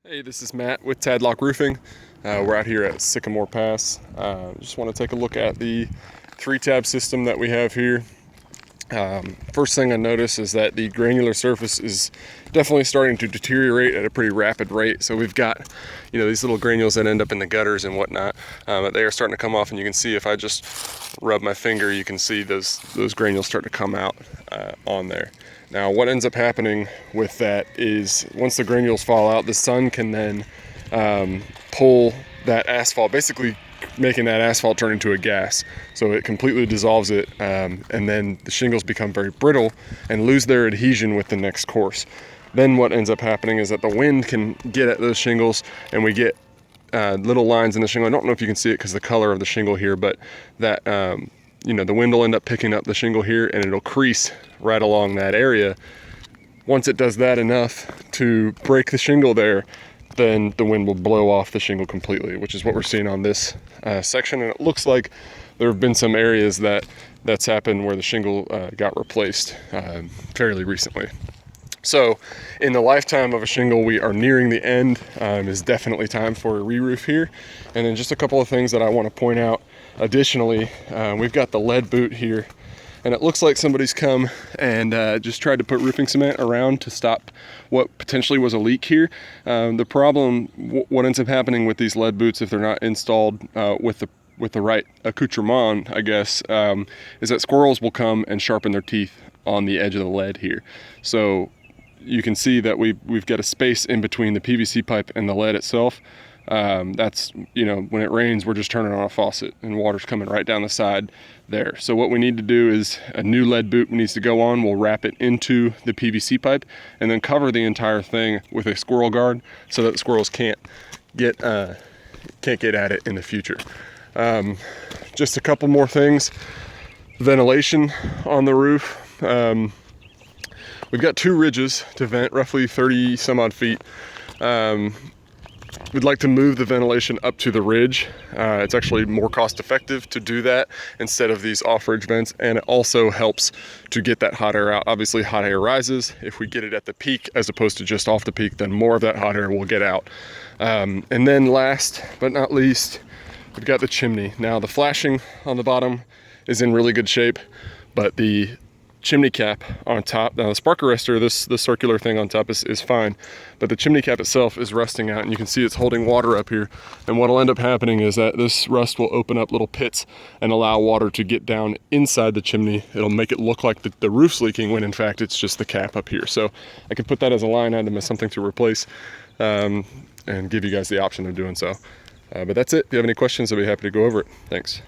Hey, this is Matt with Tadlock Roofing. We're out here at Sycamore Pass. Just want to take a look at the 3-tab system that we have here. First thing I notice is that the granular surface is definitely starting to deteriorate at a pretty rapid rate. So we've got, these little granules that end up in the gutters and whatnot. They are starting to come off, and you can see if I just rub my finger, you can see those granules start to come out on there. Now, what ends up happening with that is once the granules fall out, the sun can then pull that asphalt, basically making that asphalt turn into a gas. So it completely dissolves it, and then the shingles become very brittle and lose their adhesion with the next course. Then what ends up happening is that the wind can get at those shingles, and we get little lines in the shingle. I don't know if you can see it because the color of the shingle here, but that the wind will end up picking up the shingle here, and it'll crease right along that area. Once it does that enough to break the shingle there, then the wind will blow off the shingle completely, which is what we're seeing on this section. And it looks like there have been some areas that's happened where the shingle got replaced fairly recently. So in the lifetime of a shingle, we are nearing the end. It's definitely time for a re-roof here. And then just a couple of things that I want to point out. Additionally, we've got the lead boot here, and it looks like somebody's come and just tried to put roofing cement around to stop what potentially was a leak here. The problem, what ends up happening with these lead boots, if they're not installed with the right accoutrement, I guess, is that squirrels will come and sharpen their teeth on the edge of the lead here. So you can see that we've got a space in between the PVC pipe and the lead itself. That's, when it rains, we're just turning on a faucet and water's coming right down the side there. So what we need to do is a new lead boot needs to go on. We'll wrap it into the PVC pipe and then cover the entire thing with a squirrel guard so that the squirrels can't get at it in the future. Just a couple more things. Ventilation on the roof. We've got 2 ridges to vent, roughly 30 some odd feet. We'd like to move the ventilation up to the ridge. It's actually more cost effective to do that instead of these off-ridge vents, and it also helps to get that hot air out. Obviously, hot air rises. If we get it at the peak as opposed to just off the peak, then more of that hot air will get out. And then last but not least, we've got the chimney. Now, the flashing on the bottom is in really good shape, but the chimney cap on top, now the spark arrestor, this circular thing on top is fine, but the chimney cap itself is rusting out, and you can see it's holding water up here. And what'll end up happening is that this rust will open up little pits and allow water to get down inside the chimney. It'll make it look like the roof's leaking when in fact it's just the cap up here. So I can put that as a line item, as something to replace, and give you guys the option of doing so. But that's it. If you have any questions, I'll be happy to go over it. Thanks.